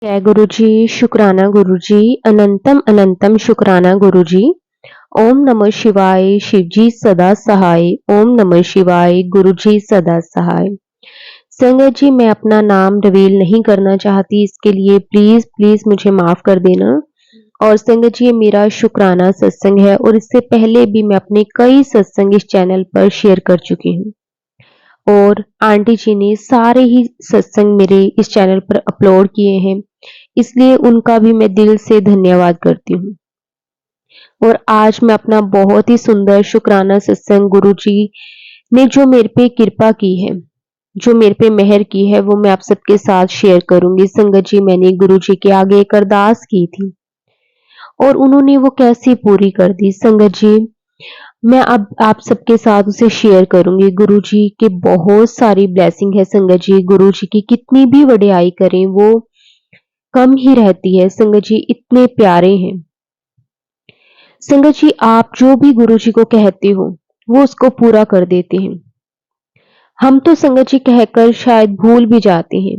जय गुरुजी, शुक्राना गुरुजी, अनंतम अनंतम शुक्राना गुरुजी। ओम नमः शिवाय, शिवजी सदा सहाय। ओम नमः शिवाय, गुरुजी सदा सहाय। संगत जी, मैं अपना नाम रिवील नहीं करना चाहती, इसके लिए प्लीज प्लीज मुझे माफ कर देना। और संगत जी, ये मेरा शुक्राना सत्संग है और इससे पहले भी मैं अपने कई सत्संग इस चैनल पर शेयर कर चुकी हूँ। और आंटी जी ने सारे ही सत्संग मेरे इस चैनल पर अपलोड किए हैं, इसलिए उनका भी मैं दिल से धन्यवाद करती हूँ। और आज मैं अपना बहुत ही सुंदर शुक्राना सत्संग गुरुजी ने जो मेरे पे कृपा की है, जो मेरे पे मेहर की है, वो मैं आप सबके साथ शेयर करूंगी। संगत जी, मैंने गुरुजी के आगे एक अरदास की थी और उन्होंने वो कैसे पूरी कर दी। संगत जी, मैं अब आप सबके साथ उसे शेयर करूंगी। गुरुजी के बहुत सारी ब्लेसिंग है संगत जी। गुरुजी की कितनी भी वडियाई करें वो कम ही रहती है। संगत जी इतने प्यारे हैं। संगत जी, आप जो भी गुरुजी को कहते हो वो उसको पूरा कर देते हैं। हम तो संगत जी कहकर शायद भूल भी जाते हैं।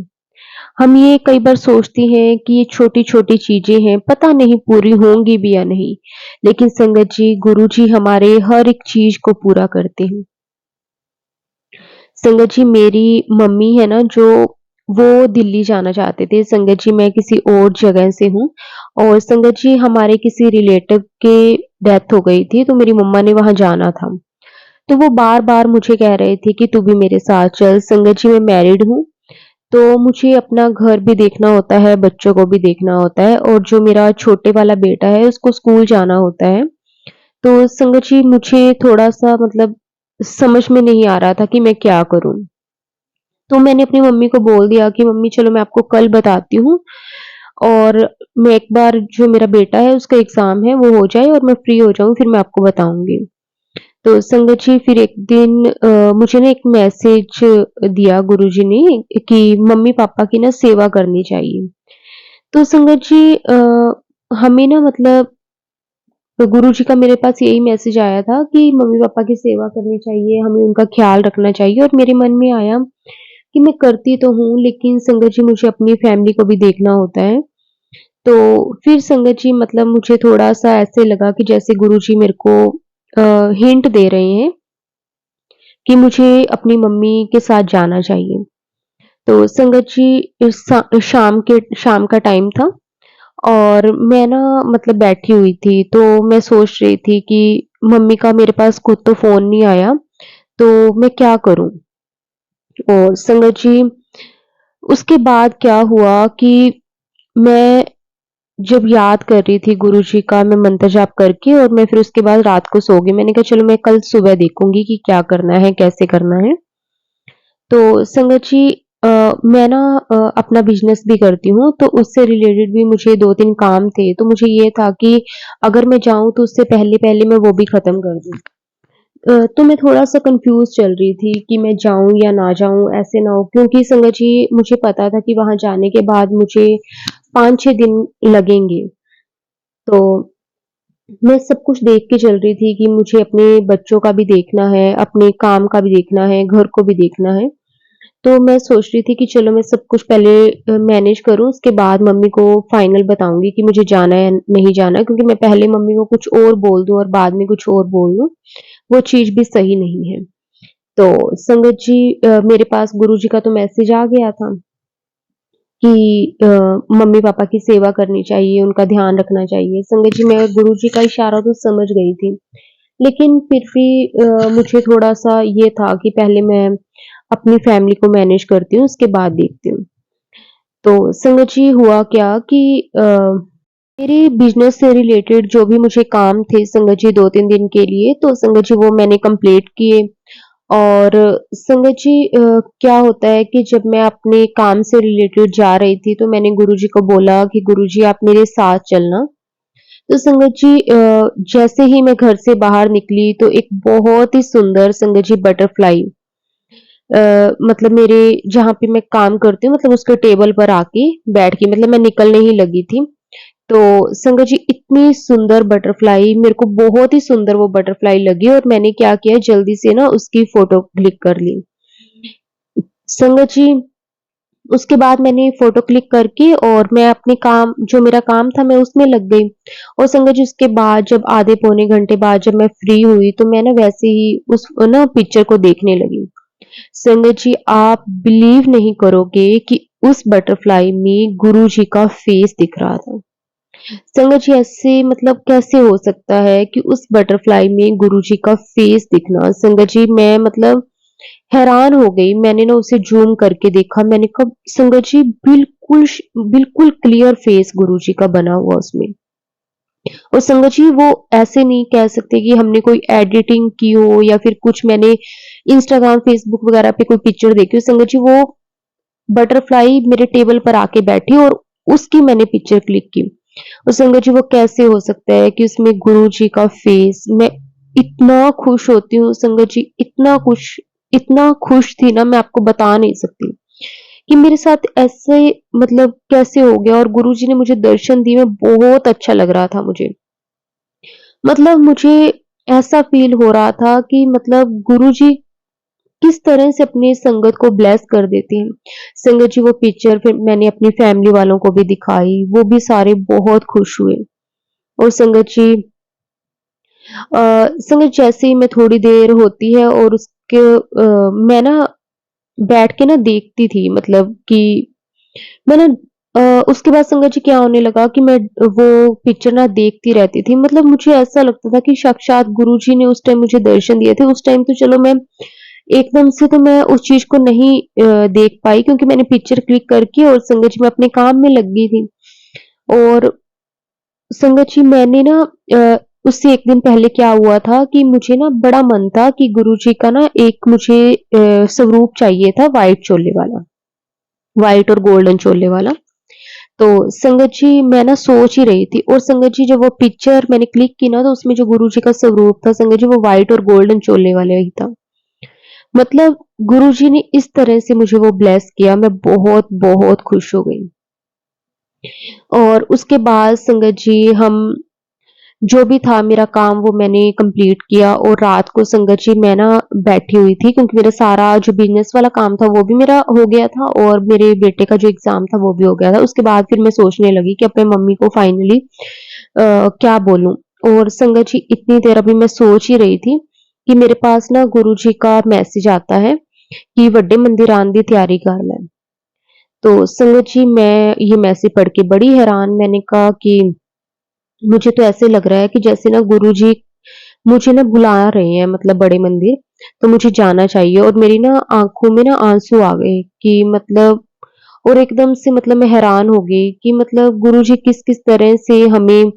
हम ये कई बार सोचते हैं कि ये छोटी छोटी चीजें हैं, पता नहीं पूरी होंगी भी या नहीं। लेकिन संगत जी, गुरुजी हमारे हर एक चीज को पूरा करते हैं। संगत जी, मेरी मम्मी है ना, जो वो दिल्ली जाना चाहते थे। संगत जी, मैं किसी और जगह से हूँ और संगत जी हमारे किसी रिलेटिव के डेथ हो गई थी, तो मेरी मम्मा ने वहां जाना था। तो वो बार बार मुझे कह रहे थे कि तू भी मेरे साथ चल। संगत जी, मैं मैरिड हूँ, तो मुझे अपना घर भी देखना होता है, बच्चों को भी देखना होता है और जो मेरा छोटे वाला बेटा है उसको स्कूल जाना होता है। तो संगत जी, मुझे थोड़ा सा मतलब समझ में नहीं आ रहा था कि मैं क्या करूं। तो मैंने अपनी मम्मी को बोल दिया कि मम्मी चलो मैं आपको कल बताती हूँ, और मैं एक बार जो मेरा बेटा है उसका एग्जाम है वो हो जाए और मैं फ्री हो जाऊं, फिर मैं आपको बताऊंगी। तो संगत जी, फिर एक दिन मुझे ना एक मैसेज दिया गुरुजी ने कि मम्मी पापा की ना सेवा करनी चाहिए। तो संगत जी, हमें ना मतलब गुरुजी का मेरे पास यही मैसेज आया था कि मम्मी पापा की सेवा करनी चाहिए, हमें उनका ख्याल रखना चाहिए। और मेरे मन में आया कि मैं करती तो हूँ, लेकिन संगत जी मुझे अपनी फैमिली को भी देखना होता है। तो फिर संगत जी मतलब मुझे थोड़ा-सा ऐसे लगा कि जैसे गुरुजी मेरे को हिंट दे रहे हैं कि मुझे अपनी मम्मी के साथ जाना चाहिए। तो संगत जी, शाम का टाइम था और मैं ना मतलब बैठी हुई थी, तो मैं सोच रही थी कि मम्मी का मेरे पास खुद तो फ़ोन नहीं आया, तो मैं क्या करूँ? और संगत जी, उसके बाद क्या हुआ कि मैं जब याद कर रही थी गुरुजी का, मैं मंत्र जाप करके और मैं फिर उसके बाद रात को सो गई। मैंने कहा चलो मैं कल सुबह देखूँगी कि क्या करना है, कैसे करना है। तो संगत जी, मैं ना अपना बिज़नेस भी करती हूँ, तो उससे रिलेटेड भी मुझे 2-3 काम थे। तो मुझे ये था कि अगर मैं जाऊँ तो उससे पहले-पहले मैं वो भी खत्म कर दूँ। तो मैं थोड़ा-सा कन्फ्यूज़ चल रही थी कि मैं जाऊँ या ना जाऊँ, ऐसे ना हो, क्योंकि संगत जी मुझे पता था कि वहाँ जाने के बाद मुझे 5-6 दिन लगेंगे। तो मैं सब कुछ देख के चल रही थी कि मुझे अपने बच्चों का भी देखना है, अपने काम का भी देखना है, घर को भी देखना है। तो मैं सोच रही थी कि चलो मैं सब कुछ पहले मैनेज करूँ, उसके बाद मम्मी को फाइनल बताऊँगी कि मुझे जाना है, नहीं जाना है, क्योंकि मैं पहले मम्मी को कुछ और बोल दूँ और बाद में कुछ और बोल दूँ, वो चीज़ भी सही नहीं है। तो संगत जी, मेरे पास गुरुजी का तो मैसेज आ गया था कि मम्मी-पापा की सेवा करनी चाहिए, उनका ध्यान रखना चाहिए। संगत जी, मैं गुरुजी का इशारा तो समझ गई थी, लेकिन फिर भी मुझे थोड़ा-सा ये था कि पहले मैं अपनी फैमिली को मैनेज करती हूँ, उसके बाद देखती हूँ। तो संगत जी, हुआ क्या कि मेरे बिज़नेस से रिलेटेड जो भी मुझे काम थे संगत जी 2-3 दिन के लिए, तो संगत जी वो मैंने कंप्लीट किए। और संगत जी, क्या होता है कि जब मैं अपने काम से रिलेटेड जा रही थी, तो मैंने गुरुजी को बोला कि गुरुजी आप मेरे साथ चलना। तो संगत जी, जैसे ही मैं घर से बाहर निकली तो एक बहुत ही सुंदर संगत जी बटरफ्लाई मतलब मेरे जहाँ पे मैं काम करती हूँ मतलब उसके टेबल पर आके बैठ गई, मतलब मैं निकलने ही लगी थी। तो संगत जी, इतनी सुंदर बटरफ्लाई मेरे को बहुत ही सुंदर वो बटरफ्लाई लगी और मैंने क्या किया, जल्दी से ना उसकी फ़ोटो क्लिक कर ली। संगत जी, उसके बाद मैंने फ़ोटो क्लिक करके और मैं अपने काम जो मेरा काम था मैं उसमें लग गई। और संगत जी उसके बाद जब आधे पौने घंटे बाद जब मैं फ्री हुई तो मैं ना वैसे ही उस ना पिक्चर को देखने लगी। संगत जी आप बिलीव नहीं करोगे कि उस बटरफ्लाई में गुरुजी का फेस दिख रहा था। संगत जी ऐसे मतलब कैसे हो सकता है कि उस बटरफ्लाई में गुरुजी का फेस दिखना? संगत जी मैं मतलब हैरान हो गई। मैंने ना उसे ज़ूम करके देखा। मैंने कहा संगत जी बिल्कुल क्लियर फेस गुरुजी का बना हुआ उसमें। और संगत जी वो ऐसे नहीं कह सकते कि हमने कोई एडिटिंग की हो या फिर कुछ मैंने इंस्टाग्राम, फेसबुक वगैरह पे कोई पिक्चर देखी हो। संगत जी वो बटरफ्लाई मेरे टेबल पर आके बैठी और उसकी मैंने पिक्चर क्लिक की। और संगत जी वो कैसे हो सकता है कि उसमें गुरुजी का फेस मैं इतना खुश होती हूँ संगत जी इतना खुश थी ना मैं आपको बता नहीं सकती कि मेरे साथ ऐसे मतलब कैसे हो गया और गुरुजी ने मुझे दर्शन दिए मैं बहुत अच्छा लग रहा था मुझे। मतलब मुझे ऐसा फ़ील हो रहा था कि मतलब गुरुजी किस तरह से अपनी संगत को ब्लेस कर देते हैं। संगत जी वो पिक्चर फिर मैंने अपनी फैमिली वालों को भी दिखाई, वो भी सारे बहुत खुश हुए। और संगत जी संगत जैसे ही मैं थोड़ी देर होती है और उसके मैं ना बैठ के ना देखती थी मतलब कि मैं ना उसके बाद संगत जी क्या होने लगा कि मैं वो पिक्चर ना देखती रहती थी। मतलब मुझे ऐसा लगता था कि साक्षात गुरुजी ने उस टाइम मुझे दर्शन दिए थे। उस टाइम तो चलो मैं एकदम से तो मैं उस चीज़ को नहीं देख पाई क्योंकि मैंने पिक्चर क्लिक करके और संगत जी मैं अपने काम में लग गई थी। और संगत जी मैंने ना उससे 1 दिन पहले क्या हुआ था कि मुझे ना बड़ा मन था कि गुरुजी का ना एक मुझे स्वरूप चाहिए था व्हाइट चोले वाला, व्हाइट और गोल्डन चोले वाला। तो संगत जी मैं ना सोच ही रही थी और संगत जी जब वो पिक्चर मैंने क्लिक की ना तो उसमें जो गुरुजी का स्वरूप था संगत जी वो व्हाइट और गोल्डन चोले वाला ही था। मतलब गुरुजी ने इस तरह से मुझे वो ब्लेस किया मैं बहुत खुश हो गई। और उसके बाद संगत जी हम जो भी था मेरा काम वो मैंने कंप्लीट किया और रात को संगत जी मैं ना बैठी हुई थी क्योंकि मेरा सारा जो बिज़नेस वाला काम था वो भी मेरा हो गया था और मेरे बेटे का जो एग्ज़ाम था वो भी हो गया था। उसके बाद फिर मैं सोचने लगी कि अपने मम्मी को फाइनली क्या बोलूँ? और संगत जी इतनी देर अभी मैं सोच ही रही थी कि मेरे पास ना गुरुजी का मैसेज आता है कि ਵੱਡੇ मंदिर आने दी तैयारी कर ले। तो संगत जी मैं ये मैसेज पढ़ के बड़ी हैरान मैंने कहा कि मुझे तो ऐसे लग रहा है कि जैसे ना गुरुजी मुझे ना बुला रहे हैं मतलब बड़े मंदिर, तो मुझे जाना चाहिए और मेरी ना आँखों में ना आँसू आ गए कि मतलब और एकदम से मतलब मैं हैरान हो गई कि मतलब गुरुजी किस-किस तरह से हमें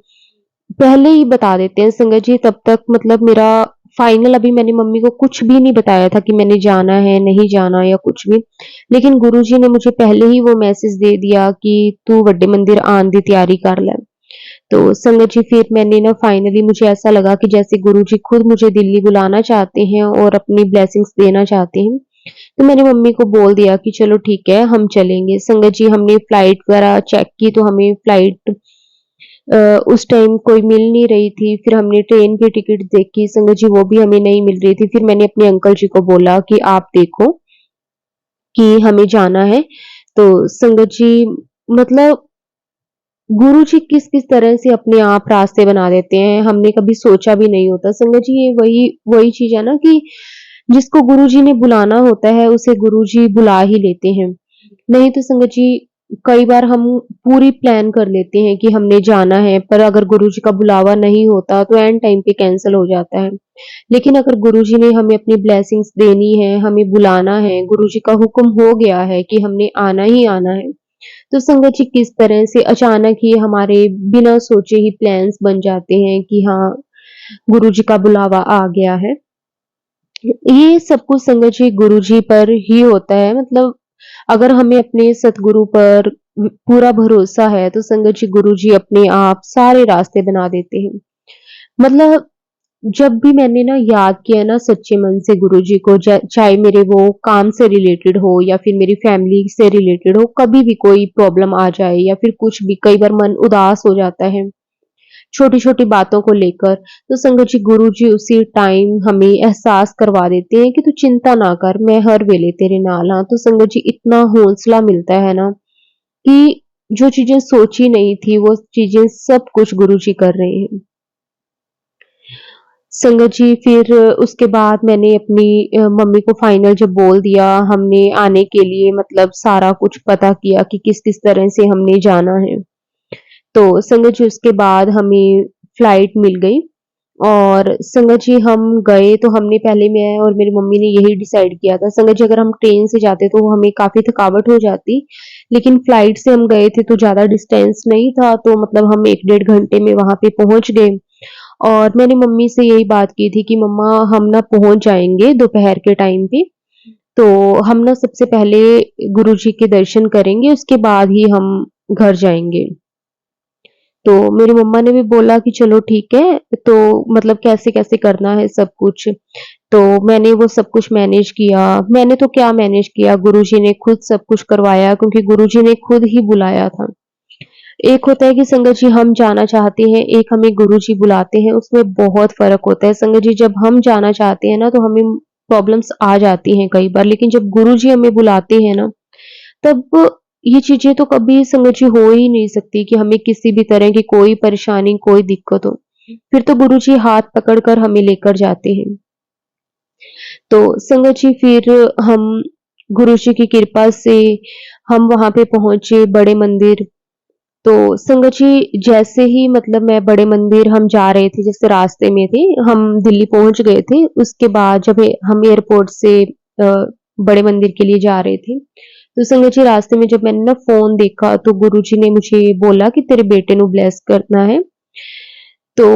पहले ही बता देते हैं संगत जी तब तक मतलब मेरा फाइनल अभी मैंने मम्मी को कुछ भी नहीं बताया था कि मैंने जाना है, नहीं जाना या कुछ भी। लेकिन गुरुजी ने मुझे पहले ही वो मैसेज दे दिया कि तू ਵੱਡੇ मंदिर आने दी तैयारी कर ले। तो संगत जी फिर मैंने ना फाइनली मुझे ऐसा लगा कि जैसे गुरुजी खुद मुझे दिल्ली बुलाना चाहते हैं और अपनी ब्लेसिंग्स देना चाहते हैं। तो मैंने मम्मी को बोल दिया कि चलो ठीक है हम चलेंगे। संगत जी हमने फ्लाइट वगैरह चेक की तो हमें फ्लाइट उस टाइम कोई मिल नहीं रही थी। फिर हमने ट्रेन की टिकट देखी संगत जी वो भी हमें नहीं मिल रही थी। फिर मैंने अपने अंकल जी को बोला कि आप देखो कि हमें जाना है। तो संगत जी मतलब गुरुजी किस-किस तरह से अपने आप रास्ते बना देते हैं, हमने कभी सोचा भी नहीं होता। संगत जी ये वही वही चीज़ है ना कि जिसको गुरुजी ने बुलाना होता है, उसे गुरुजी बुला ही लेते हैं। नहीं तो संगत जी कई बार हम पूरी प्लान कर लेते हैं कि हमने जाना है, पर अगर गुरुजी का बुलावा नहीं होता तो एंड टाइम पे कैंसल हो जाता है। लेकिन अगर गुरुजी ने हमें अपनी ब्लेसिंग्स देनी है, हमें बुलाना है, गुरुजी का हुक्म हो गया है कि हमने आना ही आना है, तो संगत जी किस तरह से अचानक ही हमारे बिना सोचे ही प्लान्स बन जाते हैं कि हाँ, गुरुजी का बुलावा आ गया है। ये सब कुछ संगत जी गुरुजी पर ही होता है मतलब अगर हमें अपने सतगुरु पर पूरा भरोसा है तो संगत जी गुरुजी अपने आप सारे रास्ते बना देते हैं। मतलब जब भी मैंने ना याद किया ना सच्चे मन से गुरुजी को चाहे मेरे वो काम से रिलेटेड हो या फिर मेरी फैमिली से रिलेटेड हो, कभी भी कोई प्रॉब्लम आ जाए या फिर कुछ भी कई बार मन उदास हो जाता है छोटी-छोटी बातों को लेकर। तो संगत जी गुरुजी उसी टाइम हमें एहसास करवा देते हैं कि तू चिंता ना कर, मैं हर वेले तेरे नाल हाँ। तो संगत जी इतना हौसला मिलता है ना कि जो चीज़ें सोची नहीं थी वो चीज़ें सब कुछ गुरुजी कर रहे हैं। संगत जी फिर उसके बाद मैंने अपनी मम्मी को फाइनल जब बोल दिया, हमने आने के लिए मतलब सारा कुछ पता किया कि किस-किस तरह से हमने जाना है। तो संगत जी उसके बाद हमें फ्लाइट मिल गई और संगत जी हम गए तो हमने पहले मैं और मेरी मम्मी ने यही डिसाइड किया था। संगत जी अगर हम ट्रेन से जाते तो हमें काफ़ी थकावट हो जाती, लेकिन फ्लाइट से हम गए थे तो ज़्यादा डिस्टेंस नहीं था तो मतलब हम 1 डेढ़ घंटे में वहाँ पे पहुँच गए। और मैंने मम्मी से यही बात की थी कि मम्मा हम ना पहुँच जाएँगे दोपहर के टाइम पे, तो हम ना सबसे पहले गुरुजी के दर्शन करेंगे, उसके बाद ही हम घर जाएँगे। तो मेरी मम्मा ने भी बोला कि चलो ठीक है, तो मतलब कैसे-कैसे करना है सब कुछ। तो मैंने वो सब कुछ मैनेज किया। मैंने तो क्या मैनेज किया, गुरुजी ने खुद सब कुछ करवाया क्योंकि गुरुजी ने खुद ही बुलाया था। एक होता है कि संगत जी हम जाना चाहते हैं, एक हमें गुरुजी बुलाते हैं, उसमें बहुत फ़र्क होता है। संगत जी जब हम जाना चाहते हैं ना, तो हमें प्रॉब्लम्स आ जाती हैं कई बार, लेकिन जब गुरुजी हमें बुलाते हैं ना, तब ये चीज़ें तो कभी संगत जी हो ही नहीं सकती कि हमें किसी भी तरह की कोई परेशानी, कोई दिक्कत हो। फिर तो गुरुजी हाथ पकड़ कर हमें लेकर जाते हैं। तो संगत जी फिर हम गुरुजी की कृपा से हम वहाँ पे पहुँचे बड़े मंदिर। तो संगत जी जैसे ही मतलब मैं बड़े मंदिर हम जा रहे थे, जैसे रास्ते में थे, हम दिल्ली पहुँच गए थे। उसके बाद जब हम एयरपोर्ट से बड़े मंदिर के लिए जा रहे थे, तो संगत जी रास्ते में जब मैंने ना फ़ोन देखा तो गुरुजी ने मुझे बोला कि तेरे बेटे को ब्लेस करना है। तो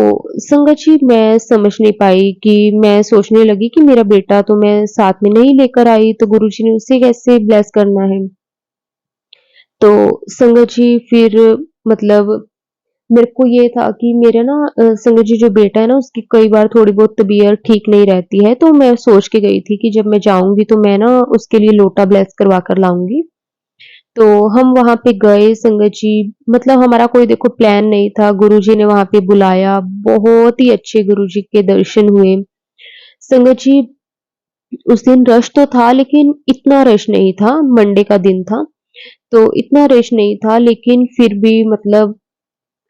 संगत जी मैं समझ नहीं पाई कि मैं सोचने लगी कि मेरा बेटा तो मैं साथ में नहीं लेकर आई, तो गुरुजी ने उसे कैसे ब्लेस करना है। तो संगत जी फिर मतलब मेरे को ये था कि मेरा ना संगत जी जो बेटा है ना उसकी कई बार थोड़ी बहुत तबीयत ठीक नहीं रहती है, तो मैं सोच के गई थी कि जब मैं जाऊँगी तो मैं ना उसके लिए लोटा ब्लेस करवा कर लाऊँगी। तो हम वहाँ पे गए संगत जी, मतलब हमारा कोई देखो प्लान नहीं था, गुरुजी ने वहाँ पे बुलाया, बहुत ही अच्छे गुरुजी के दर्शन हुए। संगत जी उस दिन रश तो था लेकिन इतना रश नहीं था, मंडे का दिन था, तो इतना रश नहीं था लेकिन फिर भी मतलब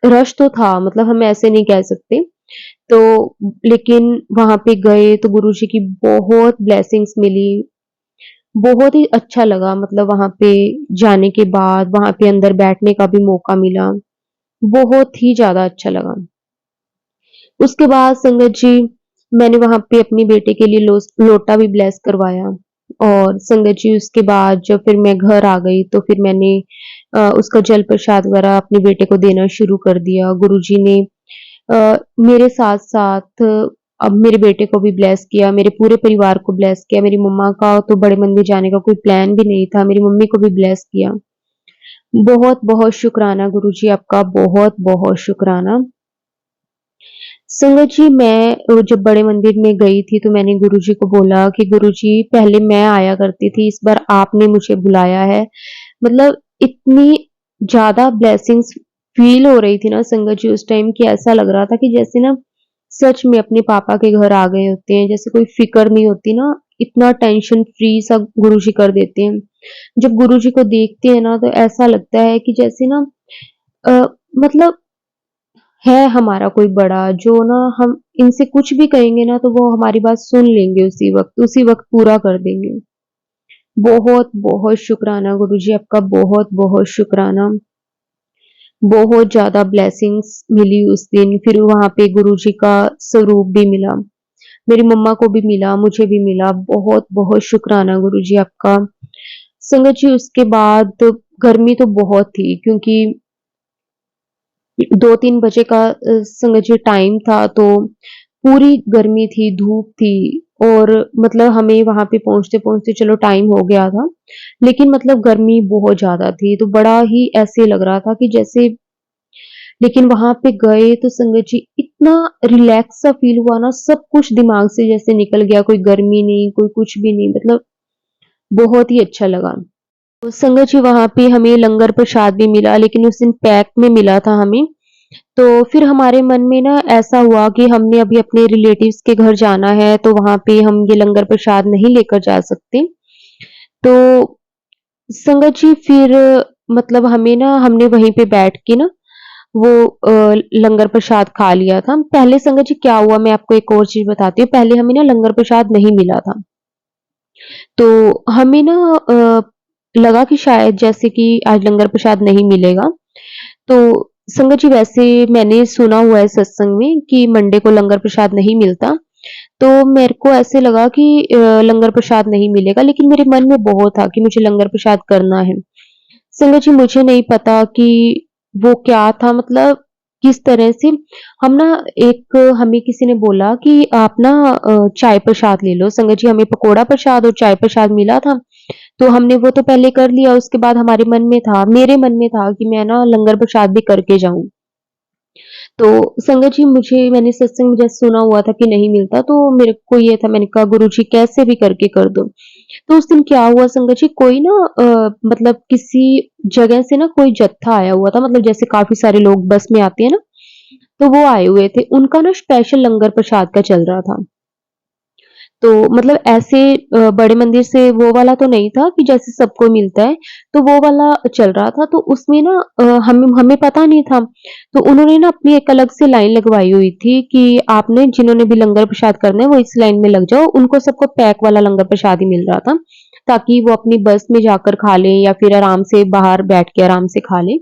रश तो था, मतलब हम ऐसे नहीं कह सकते। तो लेकिन वहाँ पे गए तो गुरुजी की बहुत ब्लेसिंग्स मिली, बहुत ही अच्छा लगा मतलब वहाँ पे जाने के बाद, वहाँ पे अंदर बैठने का भी मौका मिला, बहुत ही ज़्यादा अच्छा लगा। उसके बाद संगत जी मैंने वहाँ पे अपनी बेटे के लिए लोटा भी ब्लेस करवाया और संगत जी उसके बाद जब फिर मैं घर आ गई तो फिर मैंने उसका जल प्रसाद वगैरह अपने बेटे को देना शुरू कर दिया। गुरुजी ने मेरे साथ-साथ अब मेरे बेटे को भी ब्लेस किया, मेरे पूरे परिवार को ब्लेस किया, मेरी मम्मा का तो बड़े मंदिर जाने का कोई प्लान भी नहीं था, मेरी मम्मी को भी ब्लेस किया। बहुत-बहुत शुक्राना गुरुजी आपका, बहुत-बहुत शुक्राना। संगत जी मैं जब बड़े मंदिर में गई थी तो मैंने गुरुजी को बोला कि गुरुजी पहले मैं आया करती थी, इस बार आपने मुझे बुलाया है। मतलब इतनी ज़्यादा ब्लेसिंग्स फ़ील हो रही थी ना संगत जी उस टाइम कि ऐसा लग रहा था कि जैसे ना सच में अपने पापा के घर आ गए होते हैं, जैसे कोई फ़िक्र नहीं होती ना, इतना टेंशन फ्री सा गुरुजी कर देते हैं। जब गुरुजी को देखते हैं ना तो ऐसा लगता है कि जैसे ना अ, मतलब है हमारा कोई बड़ा जो ना हम इनसे कुछ भी कहेंगे ना तो वो हमारी बात सुन लेंगे उसी वक़्त पूरा कर देंगे। बहुत-बहुत शुक्राना गुरुजी आपका, बहुत-बहुत शुक्राना। बहुत ज़्यादा ब्लेसिंग्स मिली उस दिन, फिर वहाँ पे गुरुजी का स्वरूप भी मिला। मेरी मम्मा को भी मिला, मुझे भी मिला, बहुत-बहुत शुक्राना गुरुजी आपका। संगत जी उसके बाद गर्मी तो बहुत थी क्योंकि 2-3 बजे का संगत जी टाइम था तो पूरी गर्मी थी, धूप थी और मतलब हमें वहाँ पे पहुँचते-पहुँचते चलो टाइम हो गया था। लेकिन मतलब गर्मी बहुत ज़्यादा थी, तो बड़ा ही ऐसे लग रहा था कि जैसे लेकिन वहाँ पे गए तो संगत जी इतना रिलैक्स सा फ़ील हुआ ना, सब कुछ दिमाग से जैसे निकल गया, कोई गर्मी नहीं, कोई कुछ भी नहीं, मतलब बहुत ही अच्छा लगा। तो संगत जी वहाँ पे हमें लंगर प्रसाद भी मिला लेकिन उस दिन पैक में मिला था हमें। तो फिर हमारे मन में ना ऐसा हुआ कि हमने अभी अपने रिलेटिव्स के घर जाना है, तो वहाँ पे हम ये लंगर प्रसाद नहीं लेकर जा सकते। तो संगत जी फिर मतलब हमें ना हमने वहीं पे बैठ के ना वो लंगर प्रसाद खा लिया था। पहले संगत जी क्या हुआ मैं आपको एक और चीज़ बताती हूँ, पहले हमें ना लंगर प्रसाद नहीं मिला था। तो हमें ना लगा कि शायद जैसे कि आज लंगर प्रसाद नहीं मिलेगा, तो संगत जी वैसे मैंने सुना हुआ है सत्संग में कि मंडे को लंगर प्रसाद नहीं मिलता, तो मेरे को ऐसे लगा कि लंगर प्रसाद नहीं मिलेगा, लेकिन मेरे मन में बहुत था कि मुझे लंगर प्रसाद करना है। संगत जी मुझे नहीं पता कि वो क्या था मतलब किस तरह से हम ना एक हमें किसी ने बोला कि आप ना चाय प्रसाद ले लो। संगत जी हमें पकोड़ा प्रसाद और चाय प्रसाद मिला था, तो हमने वो तो पहले कर लिया, उसके बाद हमारे मन में था मेरे मन में था कि मैं ना लंगर प्रसाद भी करके जाऊँ। तो संगत जी मुझे मैंने सत्संग में जैसे सुना हुआ था कि नहीं मिलता, तो मेरे को ये था मैंने कहा गुरुजी कैसे भी करके कर दो। तो उस दिन क्या हुआ संगत जी कोई ना मतलब किसी जगह से ना कोई जत्था आया हुआ था मतलब जैसे काफ़ी सारे लोग बस में आते हैं ना, तो वो आए हुए थे। उनका ना स्पेशल लंगर प्रसाद का चल रहा था। तो मतलब ऐसे बड़े मंदिर से वो वाला तो नहीं था कि जैसे सबको मिलता है, तो वो वाला चल रहा था। तो उसमें ना हमें हमें पता नहीं था, तो उन्होंने ना अपनी एक अलग से लाइन लगवाई हुई थी कि आपने जिन्होंने भी लंगर प्रसाद करना है वो इस लाइन में लग जाओ। उनको सबको पैक वाला लंगर प्रसाद ही मिल रहा था, ताकि वो अपनी बस में जाकर खा लें या फिर आराम से बाहर बैठ के आराम से खा लें।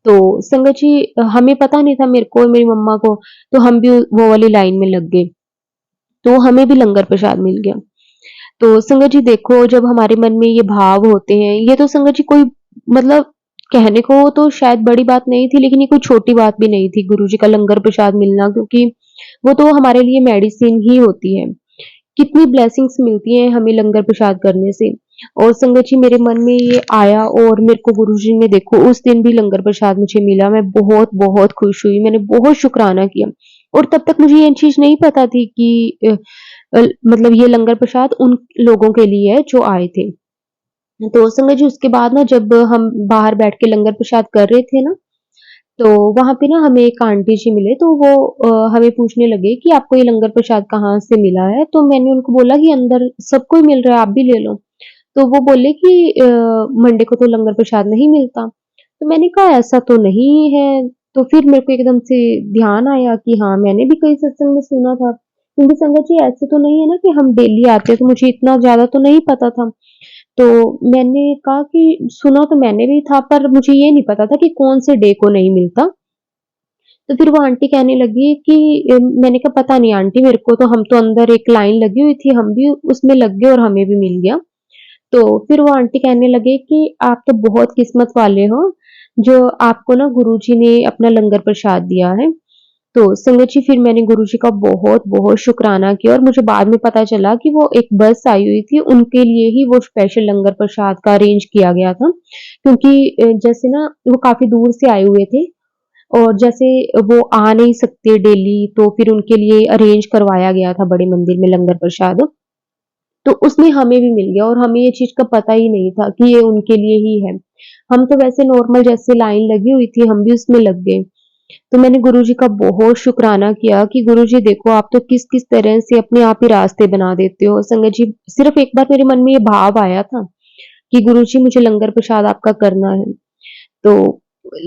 तो संगत जी हमें पता नहीं था मेरे को और मेरी मम्मा को, तो हम भी वो वाली लाइन में लग गए। तो हमें भी लंगर प्रसाद मिल गया। तो संगत जी देखो जब हमारे मन में ये भाव होते हैं, ये तो संगत जी कोई मतलब कहने को तो शायद बड़ी बात नहीं थी, लेकिन ये कोई छोटी बात भी नहीं थी गुरुजी का लंगर प्रसाद मिलना, क्योंकि वो तो हमारे लिए मेडिसिन ही होती है। कितनी ब्लेसिंग्स मिलती हैं हमें लंगर प्रसाद करने से। और संगत जी मेरे मन में ये आया और मेरे को गुरुजी ने देखो उस दिन भी लंगर प्रसाद मुझे मिला। मैं बहुत-बहुत खुश हुई, मैंने बहुत शुकराना किया। और तब तक मुझे ये चीज़ नहीं पता थी कि मतलब ये लंगर प्रसाद उन लोगों के लिए है जो आए थे। तो संगत जी उसके बाद ना जब हम बाहर बैठ के लंगर प्रसाद कर रहे थे ना, तो वहाँ पे ना हमें एक आंटी जी मिले, तो वो हमें पूछने लगे कि आपको ये लंगर प्रसाद कहाँ से मिला है? तो मैंने उनको बोला कि अंदर सबको ही मिल रहा है, आप भी ले लो। तो वो बोले कि मंडे को तो लंगर प्रसाद नहीं मिलता। तो मैंने कहा ऐसा तो नहीं है। तो फिर मेरे को एकदम से ध्यान आया कि हाँ, मैंने भी कहीं सत्संग में सुना था। क्योंकि संगत जी ऐसे तो नहीं है ना कि हम डेली आते हैं, तो मुझे इतना ज़्यादा तो नहीं पता था। तो मैंने कहा कि सुना तो मैंने भी था, पर मुझे ये नहीं पता था कि कौन से डे को नहीं मिलता। तो फिर वो आंटी कहने लगी कि मैंने कहा पता नहीं आंटी मेरे को, तो हम तो अंदर एक लाइन लगी हुई थी, हम भी उसमें लग गए और हमें भी मिल गया। तो फिर वो आंटी कहने लगे कि आप तो बहुत किस्मत वाले हो, जो आपको ना गुरुजी ने अपना लंगर प्रसाद दिया है। तो संगत जी फिर मैंने गुरुजी का बहुत-बहुत शुकराना किया और मुझे बाद में पता चला कि वो एक बस आई हुई थी, उनके लिए ही वो स्पेशल लंगर प्रसाद का अरेंज किया गया था। क्योंकि जैसे ना वो काफ़ी दूर से आए हुए थे और जैसे वो आ नहीं सकते डेली, तो फिर उनके लिए अरेंज करवाया गया था बड़े मंदिर में लंगर प्रसाद। तो उसमें हमें भी मिल गया और हमें ये चीज़ का पता ही नहीं था कि ये उनके लिए ही है। हम तो वैसे नॉर्मल जैसे लाइन लगी हुई थी, हम भी उसमें लग गए। तो मैंने गुरुजी का बहुत शुकराना किया कि गुरुजी देखो आप तो किस-किस तरह से अपने आप ही रास्ते बना देते हो। संगत जी सिर्फ़ एक बार मेरे मन में ये भाव आया था कि गुरुजी मुझे लंगर प्रसाद आपका करना है। तो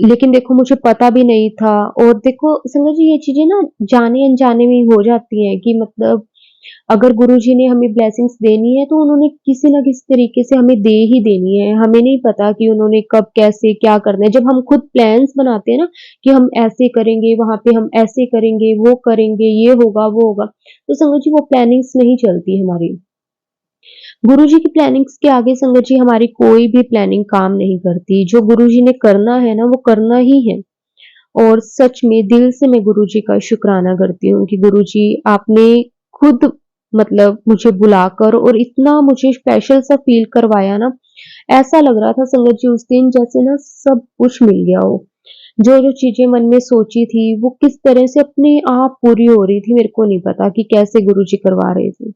लेकिन देखो मुझे पता भी नहीं था और देखो संगत जी ये चीज़ें ना जाने-अनजाने में ही हो जाती हैं कि मतलब अगर गुरुजी ने हमें ब्लेसिंग्स देनी है तो उन्होंने किसी न किसी तरीके से हमें दे ही देनी है। हमें नहीं पता कि उन्होंने कब, कैसे, क्या करना है। जब हम खुद प्लान्स बनाते हैं ना कि हम ऐसे करेंगे, वहाँ पे हम ऐसे करेंगे, वो करेंगे, ये होगा, वो होगा, तो संगत जी वो प्लानिंग्स नहीं चलती हमारी। गुरुजी की प्लानिंग्स के आगे संगत जी हमारी कोई भी प्लानिंग काम नहीं करती। जो गुरुजी ने करना है ना, वो करना ही है। और सच में दिल से मैं गुरुजी का शुकराना करती हूँ कि गुरुजी आपने खुद मतलब मुझे बुलाकर और इतना मुझे स्पेशल सा फ़ील करवाया ना, ऐसा लग रहा था संगत जी उस दिन जैसे ना सब कुछ मिल गया हो। जो-जो चीज़ें मन में सोची थी, वो किस तरह से अपने आप पूरी हो रही थी, मेरे को नहीं पता कि कैसे गुरुजी करवा रहे थे।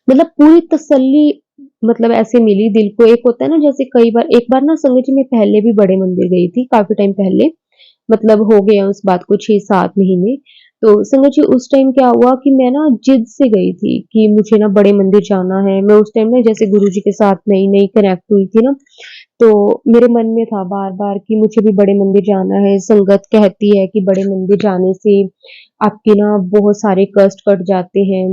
मतलब पूरी तसल्ली मतलब ऐसे मिली दिल को। एक होता है ना जैसे कई बार एक बार ना संगत जी मैं पहले भी बड़े मंदिर गई थी, काफ़ी टाइम पहले। मतलब हो गए हैं उस बात को 6-7 महीने। तो संगत जी उस टाइम क्या हुआ कि मैं ना जिद से गई थी कि मुझे ना बड़े मंदिर जाना है। मैं उस टाइम ना जैसे गुरुजी के साथ नई-नई कनेक्ट हुई थी ना, तो मेरे मन में था बार-बार कि मुझे भी बड़े मंदिर जाना है। संगत कहती है कि बड़े मंदिर जाने से आपके ना बहुत सारे कष्ट कट जाते हैं।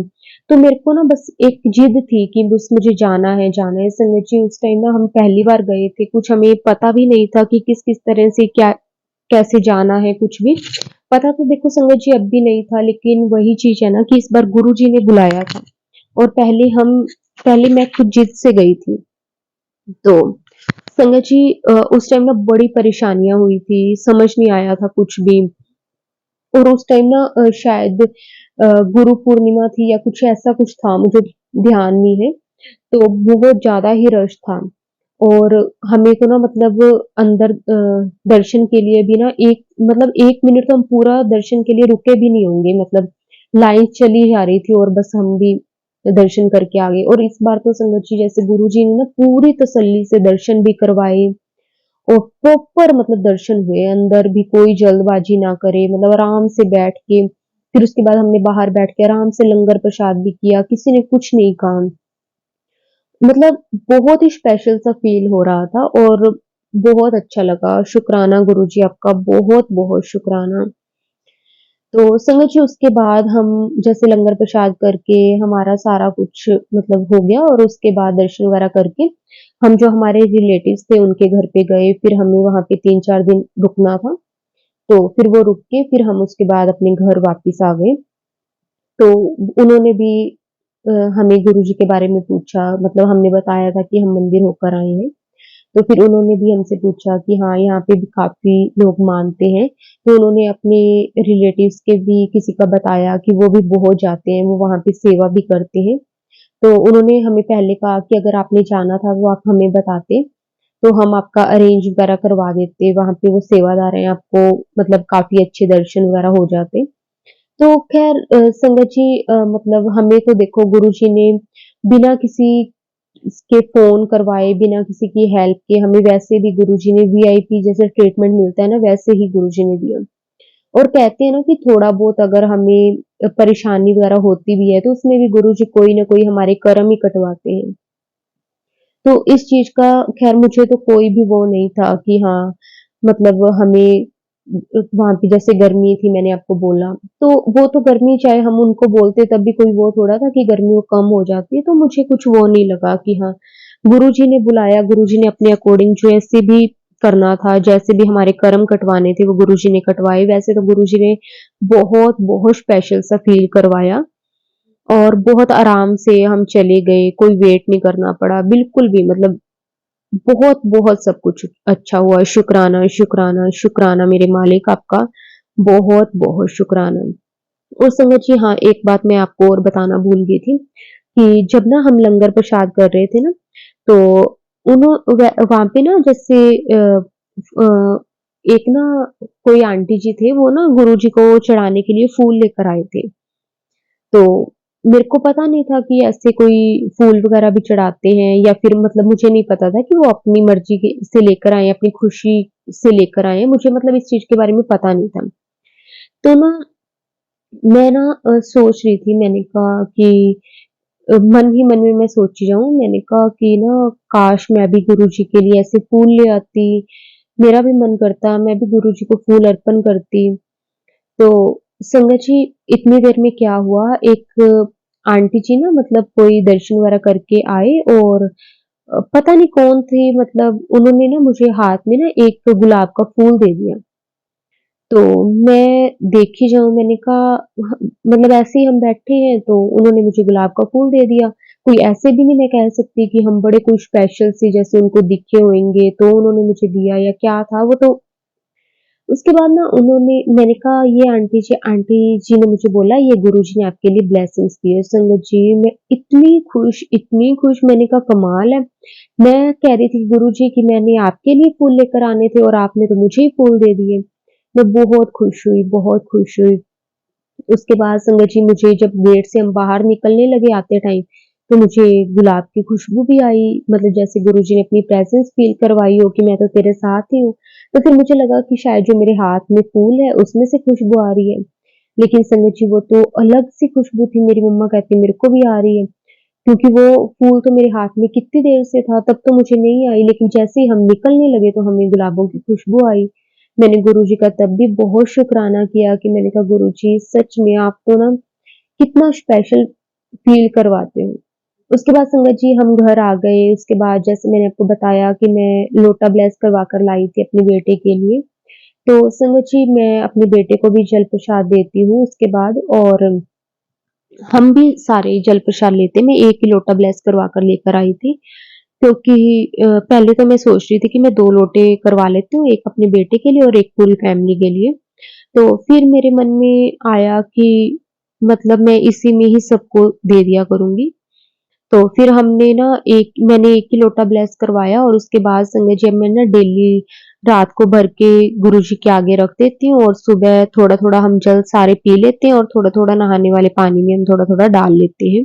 तो मेरे को ना बस एक जिद थी कि बस मुझे जाना है। संगत जी उस टाइम ना हम पहली बार गए थे, कुछ हमें पता भी नहीं था कि किस-किस तरह से क्या कैसे जाना है कुछ भी। पता तो देखो संगत जी अब भी नहीं था, लेकिन वही चीज़ है ना कि इस बार गुरुजी ने बुलाया था और पहले मैं खुद जिद से गई थी। तो संगत जी उस टाइम ना बड़ी परेशानियाँ हुई थी, समझ नहीं आया था कुछ भी। और उस टाइम ना शायद गुरु पूर्णिमा थी या कुछ ऐसा कुछ था, मुझे ध्यान नहीं है। तो बहुत ज़्यादा ही रश था और हमें तो ना मतलब अंदर दर्शन के लिए भी ना 1 मिनट तो हम पूरा दर्शन के लिए रुके भी नहीं होंगे, मतलब लाइन चली जा रही थी और बस हम भी दर्शन करके आ गए। और इस बार तो संगत जी जैसे गुरुजी ने ना पूरी तसल्ली से दर्शन भी करवाए और प्रॉपर मतलब दर्शन हुए, अंदर भी कोई जल्दबाजी ना करे, मतलब आराम से बैठ के, फिर उसके बाद हमने बाहर बैठ के आराम से लंगर प्रसाद भी किया, किसी ने कुछ नहीं कहा। मतलब बहुत ही स्पेशल सा फ़ील हो रहा था और बहुत अच्छा लगा। शुक्राना गुरुजी आपका बहुत-बहुत शुक्राना। तो संगत जी उसके बाद हम जैसे लंगर प्रसाद करके हमारा सारा कुछ मतलब हो गया और उसके बाद दर्शन वगैरह करके हम जो हमारे रिलेटिव्स थे उनके घर पे गए, फिर हमें वहाँ पे 3-4 दिन रुकना था। तो फिर वो रुक के फिर हम उसके बाद अपने घर वापस आ गए। तो उन्होंने भी हमें गुरुजी के बारे में पूछा, मतलब हमने बताया था कि हम मंदिर होकर आए हैं। तो फिर उन्होंने भी हमसे पूछा कि हाँ, यहाँ पे भी काफ़ी लोग मानते हैं। तो उन्होंने अपने रिलेटिव्स के भी किसी का बताया कि वो भी बहुत जाते हैं, वो वहाँ पे सेवा भी करते हैं। तो उन्होंने हमें पहले कहा कि अगर आपने जाना था तो आप हमें बताते, तो हम आपका अरेंज वगैरह करवा देते। वहाँ पे वो सेवादार हैं, आपको मतलब काफ़ी अच्छे दर्शन वगैरह हो जाते। तो ख़ैर संगत जी मतलब हमें तो देखो गुरुजी ने बिना किसी इसके फ़ोन करवाए, बिना किसी की हेल्प के हमें वैसे भी गुरुजी ने वीआईपी जैसे ट्रीटमेंट मिलता है ना, वैसे ही गुरुजी ने दिया। और कहते हैं ना कि थोड़ा बहुत अगर हमें परेशानी वग़ैरह होती भी है, तो उसमें भी गुरुजी कोई न कोई हमारे कर्म ही कटवाते हैं। तो इस चीज़ का ख़ैर मुझे तो कोई भी वो नहीं था कि हाँ, मतलब हमें वहाँ पे जैसे गर्मी थी मैंने आपको बोला, तो वो तो गर्मी चाहे हम उनको बोलते तब भी कोई वो थोड़ा था कि गर्मी वो कम हो जाती है, तो मुझे कुछ वो नहीं लगा कि हाँ, गुरुजी ने बुलाया, गुरुजी ने अपने अकॉर्डिंग जैसे भी करना था, जैसे भी हमारे कर्म कटवाने थे वो गुरुजी ने कटवाए। वैसे तो गुरुजी ने बहुत स्पेशल सा फ़ील करवाया और बहुत आराम से हम चले गए, कोई वेट नहीं करना पड़ा, बिल्कुल भी मतलब बहुत सब कुछ अच्छा हुआ। शुक्राना, शुक्राना, शुक्राना मेरे मालिक आपका बहुत शुक्राना। और संगत जी हाँ, एक बात मैं आपको और बताना भूल गई थी कि जब ना हम लंगर प्रसाद कर रहे थे ना, तो वहाँ पे ना जैसे अ, एक ना कोई आंटी जी थे, वो ना गुरुजी को चढ़ाने के लिए फूल लेकर आए थे। तो मेरे को पता नहीं था कि ऐसे कोई फूल वगैरह भी चढ़ाते हैं या फिर मतलब मुझे नहीं पता था कि वो अपनी मर्ज़ी के से लेकर आए हैं, अपनी खुशी से लेकर आए हैं। मुझे मतलब इस चीज़ के बारे में पता नहीं था। तो ना मैं ना सोच रही थी, मैंने कहा कि मन ही मन में मैं सोची जाऊँ, मैंने कहा कि ना काश मैं भी गुरुजी के लिए ऐसे फूल ले आती। मेरा भी मन करता, मैं भी गुरुजी को फूल अर्पण करती। तो संगत जी इतनी देर में क्या हुआ, एक आंटी जी ना मतलब कोई दर्शन वगैरह करके आए और पता नहीं कौन थे, मतलब उन्होंने ना मुझे हाथ में ना एक गुलाब का फूल दे दिया। तो मैं देखी जाऊँ, मैंने कहा ह मतलब ऐसे ही हम बैठे हैं तो उन्होंने मुझे गुलाब का फूल दे दिया। कोई ऐसे भी नहीं मैं कह सकती कि हम बड़े कोई स्पेशल से जैसे उनको दिखे होंगे तो उन्होंने मुझे दिया या क्या था वो तो। उसके बाद ना मैंने कहा ये आंटी जी ने मुझे बोला ये गुरुजी ने आपके लिए ब्लेसिंग्स दी है। संगत जी मैं इतनी खुश, मैंने कहा कमाल है। मैं कह रही थी गुरुजी कि मैंने आपके लिए फूल लेकर आने थे और आपने तो मुझे ही फूल दे दिए। मैं बहुत खुश हुई, बहुत खुश हुई। उसके बाद संगत जी मुझे जब गेट से हम बाहर निकलने लगे आते टाइम, तो मुझे गुलाब की खुशबू भी आई, मतलब जैसे गुरुजी ने अपनी प्रेज़ेंस फ़ील करवाई हो कि मैं तो तेरे साथ ही हूँ। तो फिर मुझे लगा कि शायद जो मेरे हाथ में फूल है उसमें से खुशबू आ रही है। लेकिन संगत जी वो तो अलग सी खुशबू थी, मेरी मम्मा कहती मेरे को भी आ रही है। क्योंकि वो फूल तो मेरे हाथ में कितनी देर से था, तब तो मुझे नहीं आई, लेकिन जैसे ही हम निकलने लगे तो हमें गुलाबों की खुशबू आई। मैंने गुरुजी का तब भी बहुत शुकराना किया कि मैंने कहा गुरुजी सच में आप तो ना कितना स्पेशल फ़ील करवाते हो। उसके बाद संगत जी हम घर आ गए, उसके बाद जैसे मैंने आपको बताया कि मैं लोटा ब्लेस करवा कर लाई थी अपने बेटे के लिए। तो संगत जी मैं अपने बेटे को भी जल प्रसाद देती हूँ उसके बाद, और हम भी सारे जल प्रसाद लेते हैं। मैं 1 ही लोटा ब्लेस करवा कर लेकर आई थी, क्योंकि पहले तो मैं सोच रही थी कि मैं 2 लोटे करवा लेती हूँ, 1 अपने बेटे के लिए और 1 पूरी फैमिली के लिए। तो फिर मेरे मन में आया कि मतलब मैं इसी में ही सबको दे दिया करूँगी। तो फिर हमने ना मैंने 1 ही लोटा ब्लेस करवाया, और उसके बाद संगत जी अब मैं ना डेली रात को भर के गुरुजी के आगे रख देती हूँ, और सुबह थोड़ा-थोड़ा हम जल सारे पी लेते हैं, और थोड़ा-थोड़ा नहाने वाले पानी में हम थोड़ा-थोड़ा डाल लेते हैं।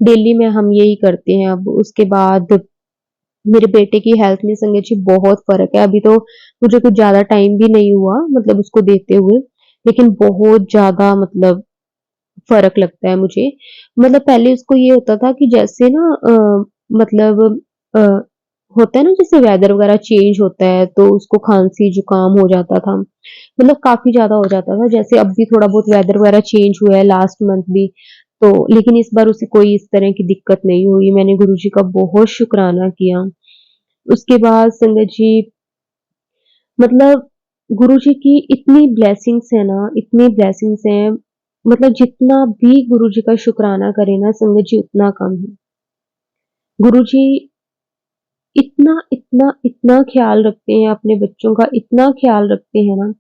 डेली में हम यही करते हैं अब। उसके बाद मेरे बेटे की हेल्थ में संगत जी बहुत फ़र्क है। अभी तो मुझे कुछ ज़्यादा टाइम भी नहीं हुआ मतलब उसको देते हुए, लेकिन बहुत ज़्यादा मतलब फ़र्क लगता है मुझे। मतलब पहले उसको ये होता था कि जैसे ना मतलब अ, होता है ना जैसे वेदर वगैरह चेंज होता है तो उसको खाँसी-जुकाम हो जाता था। मतलब काफ़ी ज़्यादा हो जाता था। जैसे अब भी थोड़ा बहुत वेदर वगैरह चेंज हुआ है लास्ट मंथ भी, तो लेकिन इस बार उसे कोई इस तरह की दिक्कत नहीं हुई। मैंने गुरुजी का बहुत शुकराना किया। उसके बाद संगत जी मतलब गुरुजी की इतनी ब्लेसिंग्स है ना, इतनी ब्लेसिंग्स हैं, मतलब जितना भी गुरुजी का शुकराना करें ना संगत जी उतना कम है। गुरुजी इतना, इतना, इतना ख़्याल रखते हैं अपने बच्चों का, इतना ख़्याल रखते हैं ना,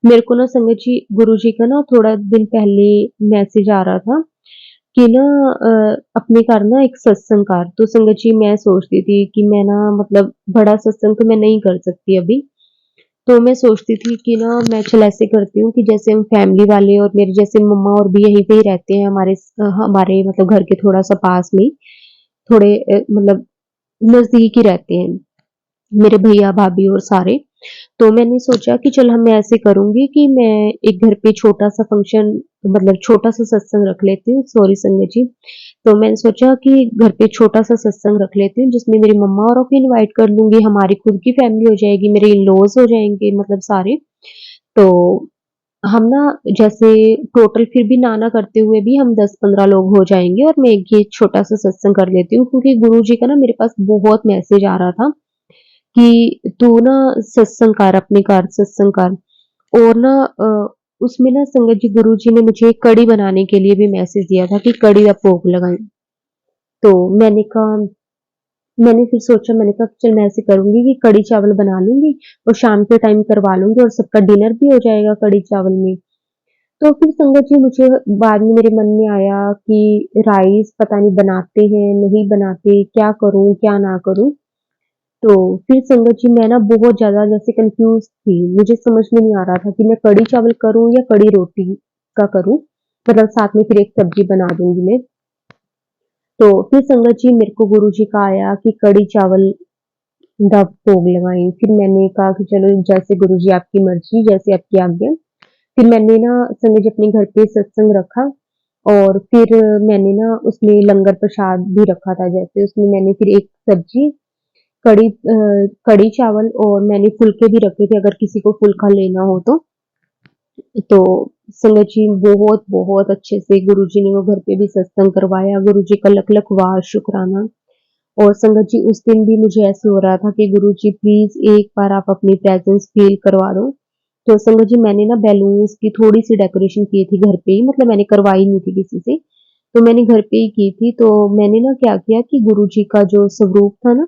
मेरे को ना संगत जी गुरुजी का ना थोड़ा दिन पहले मैसेज आ रहा था कि ना अपने घर ना एक सत्संग कर, तो संगत जी मैं सोचती थी कि मैं ना मतलब बड़ा सत्संग तो मैं नहीं कर सकती अभी। तो मैं सोचती थी कि ना मैं चल ऐसे करती हूँ कि जैसे हम फैमिली वाले और मेरे जैसे मम्मा और भी यहीं पे ही रहते हैं हमारे मतलब घर के थोड़ा-सा पास में ही, थोड़े मतलब नज़दीक ही रहते हैं, मेरे भैया-भाभी और सारे। तो मैंने सोचा कि चल मैं ऐसे करूँगी कि मैं एक घर पे छोटा-सा फंक्शन मतलब छोटा-सा सत्संग रख लेती हूँ, सॉरी संगत जी। तो मैंने सोचा कि घर पे छोटा-सा सत्संग रख लेती हूँ जिसमें मेरी मम्मा औरों को इनवाइट कर लूँगी, हमारी खुद की फैमिली हो जाएगी, मेरे इन-लॉज़ हो जाएँगे मतलब सारे। तो हम ना जैसे टोटल फिर भी ना करते हुए भी हम 10-15 लोग हो जाएँगे, और मैं एक ये छोटा-सा सत्संग कर लेती हूँ क्योंकि गुरुजी का ना मेरे पास बहुत मैसेज आ रहा था कि तू ना सत्संग कर, अपने घर सत्संग कर। और ना उसमें ना संगत जी गुरुजी ने मुझे कढ़ी बनाने के लिए भी मैसेज दिया था कि कढ़ी का भोग लगाएँ। तो मैंने फिर सोचा, मैंने कहा चल मैं ऐसे करूँगी कि कढ़ी चावल बना लूँगी और शाम के टाइम करवा लूँगी और सबका डिनर भी हो जाएगा कढ़ी चावल में। तो फिर संगत जी मुझे बाद में मेरे मन में आया कि राइस पता नहीं बनाते हैं, नहीं बनाते, क्या करूँ, क्या ना करूँ? तो फिर संगत जी मैं ना बहुत ज़्यादा जैसे कन्फ्यूज़ थी, मुझे समझ में नहीं आ रहा था कि मैं कढ़ी चावल करूँ या कढ़ी रोटी का करूँ? मतलब साथ में फिर एक सब्ज़ी बना दूँगी मैं। तो फिर संगत जी मेरे को गुरुजी का आया कि कढ़ी चावल का भोग लगाएँ। फिर मैंने कहा कि चलो जैसे गुरुजी आपकी मर्ज़ी, जैसे आपकी आज्ञा। फिर मैंने ना संगत जी अपने घर पे सत्संग रखा, और फिर मैंने ना उसमें लंगर प्रसाद भी रखा था, जैसे उसमें मैंने फिर एक सब्ज़ी, कढ़ी चावल और मैंने फुल्के भी रखे थे अगर किसी को फुल्का लेना हो तो। तो संगत जी बहुत-बहुत अच्छे से गुरुजी ने वो घर पे भी सत्संग करवाया, गुरुजी का लख-लख वार शुकराना। और संगत जी उस दिन भी मुझे ऐसे हो रहा था कि गुरुजी प्लीज़ एक बार आप अपनी प्रेज़ेंस फ़ील करवा दो। तो संगत जी मैंने ना बैलून्स की थोड़ी-सी डेकोरेशन की थी घर पे ही, मतलब मैंने करवाई नहीं थी किसी से, तो मैंने घर पे ही की थी। तो मैंने ना क्या किया कि गुरुजी का जो स्वरूप था ना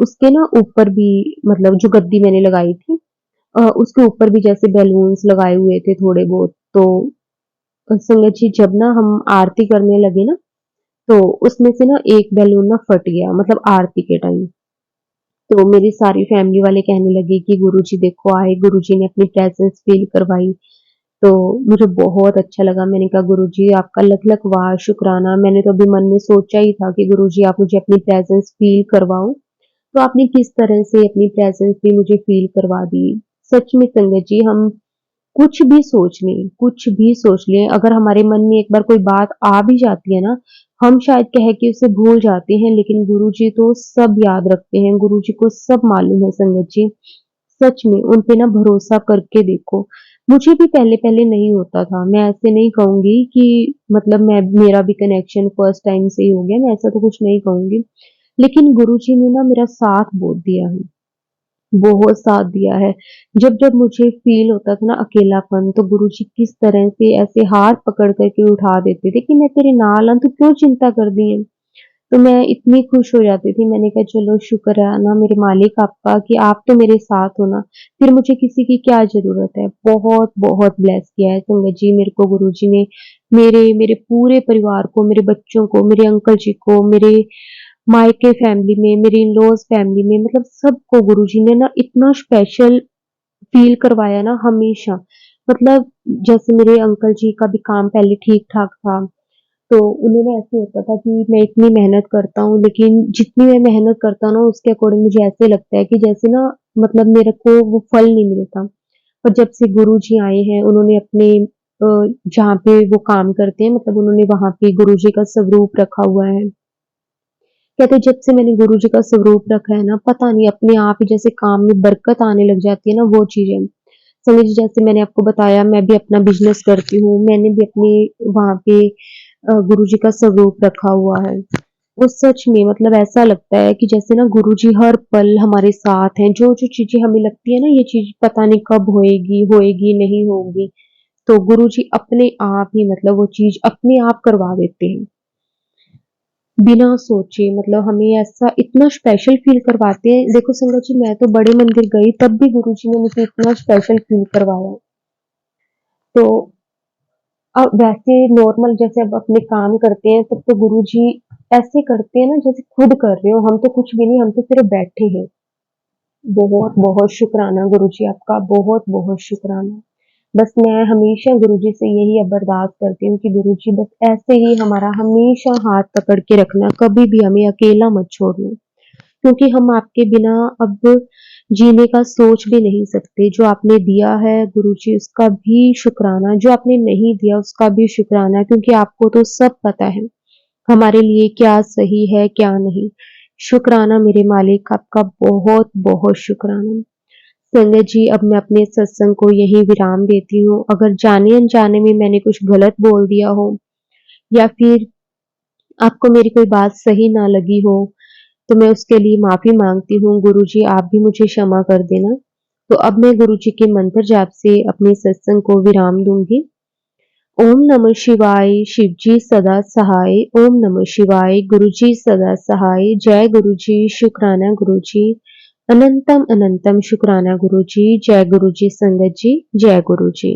उसके ना ऊपर भी मतलब जो गद्दी मैंने लगाई थी उसके ऊपर भी जैसे बैलून्स लगाए हुए थे थोड़े बहुत। तो संगत जी जब ना हम आरती करने लगे ना, तो उसमें से ना एक बैलून ना फट गया मतलब आरती के टाइम। तो मेरी सारी फैमिली वाले कहने लगे कि गुरुजी देखो आए, गुरुजी ने अपनी प्रेज़ेंस फ़ील करवाई। तो मुझे बहुत अच्छा लगा। मैंने कहा गुरुजी आपका लख-लख वाह, शुक्राना। मैंने तो अभी मन में सोचा ही था कि गुरुजी आप मुझे अपनी प्रेज़ेंस फ़ील करवाओ। तो आपने किस तरह से अपनी प्रेज़ेंस भी मुझे फ़ील करवा दी। सच में संगत जी हम कुछ भी सोच लें, अगर हमारे मन में एक बार कोई बात आ भी जाती है ना, हम शायद कह के उसे भूल जाते हैं, लेकिन गुरुजी तो सब याद रखते हैं, गुरुजी को सब मालूम है संगत जी। सच में उन पे ना भरोसा करके देखो। मुझे भी पहले-पहले नहीं होता था, मैं ऐसे नहीं कहूँगी कि मतलब मैं मेरा भी कनेक्शन फर्स्ट टाइम से ही हो गया, मैं ऐसा तो कुछ नहीं कहूँगी। लेकिन गुरुजी ने ना मेरा साथ बहुत दिया है। बहुत साथ दिया है। जब-जब मुझे फ़ील होता था ना अकेलापन, तो गुरुजी किस तरह से ऐसे हाथ पकड़ कर के उठा देते थे कि मैं तेरे नाल हूँ, तू क्यों चिंता करदी है? तो मैं इतनी खुश हो जाती थी, मैंने कहा चलो शुक्र है ना मेरे मालिक आपका कि आप तो मेरे साथ हो ना, फिर मुझे किसी की क्या ज़रूरत है। बहुत-बहुत ब्लेस किया है संगत जी मेरे को गुरुजी ने, मेरे मेरे पूरे परिवार को, मेरे बच्चों को, मेरे अंकल जी को, मेरे मायके फैमिली में, मेरे इन-लॉज़ फैमिली में मतलब सबको गुरुजी ने ना इतना स्पेशल फ़ील करवाया ना हमेशा। मतलब जैसे मेरे अंकल जी का भी काम पहले ठीक-ठाक था, तो उन्हें ना ऐसे होता था कि मैं इतनी मेहनत करता हूँ, लेकिन जितनी मैं मेहनत करता हूँ ना उसके अकॉर्डिंग मुझे ऐसे लगता है कि जैसे ना मतलब मेरे को वो फल नहीं मिलता। पर जब से गुरुजी आए हैं, उन्होंने अपने जहाँ पे वो काम करते हैं मतलब उन्होंने वहाँ पे गुरुजी का स्वरूप रखा हुआ है। कहते जब से मैंने गुरुजी का स्वरूप रखा है ना, पता नहीं अपने आप ही जैसे काम में बरकत आने लग जाती है ना, वो चीज़ें। समझ जैसे मैंने आपको बताया मैं भी अपना बिज़नेस करती हूँ, मैंने भी अपने वहाँ पे गुरुजी का स्वरूप रखा हुआ है। वो सच में मतलब ऐसा लगता है कि जैसे ना गुरुजी हर पल हमारे साथ हैं, जो-जो चीज़ें हमें लगती है ना ये चीज़ पता नहीं कब होएगी, होएगी, नहीं होगी, तो गुरुजी अपने आप ही मतलब वो चीज़ अपने आप करवा देते हैं। बिना सोचे मतलब हमें ऐसा इतना स्पेशल फ़ील करवाते हैं। देखो संगत जी मैं तो बड़े मंदिर गई तब भी गुरुजी ने मुझे इतना स्पेशल फ़ील करवाया। तो वैसे नॉर्मल जैसे अब अपने काम करते हैं तब तो गुरुजी ऐसे करते हैं ना जैसे खुद कर रहे हो, हम तो कुछ भी नहीं, हम तो सिर्फ़ बैठे हैं। बहुत-बहुत शुक्राना गुरुजी आपका, बहुत-बहुत शुक्राना। बस मैं हमेशा गुरुजी से यही अब अरदास करती हूँ कि गुरुजी बस ऐसे ही हमारा हमेशा हाथ पकड़ के रखना, कभी भी हमें अकेला मत छोड़ना। क्योंकि हम आपके बिना अब जीने का सोच भी नहीं सकते। जो आपने दिया है गुरुजी उसका भी शुक्राना, जो आपने नहीं दिया उसका भी शुक्राना क्योंकि आपको तो सब पता है, हमारे लिए क्या सही है, क्या नहीं। शुक्राना मेरे मालिक आपका बहुत-बहुत शुक्राना। संगत जी अब मैं अपने सत्संग को यहीं विराम देती हूँ। अगर जाने-अनजाने में मैंने कुछ गलत बोल दिया हो या फिर आपको मेरी कोई बात सही ना लगी हो, तो मैं उसके लिए माफ़ी माँगती हूँ। गुरुजी आप भी मुझे क्षमा कर देना। तो अब मैं गुरुजी के मंत्र जाप से अपने सत्संग को विराम दूँगी। ओम नमः शिवाय, शिवजी सदा सहाय। ओम नमः शिवाय, गुरुजी सदा सहाय। जय गुरुजी, शुक्राना गुरुजी। अनंतम अनंतम शुक्राना गुरुजी। जय गुरुजी संगत जी, जय गुरुजी।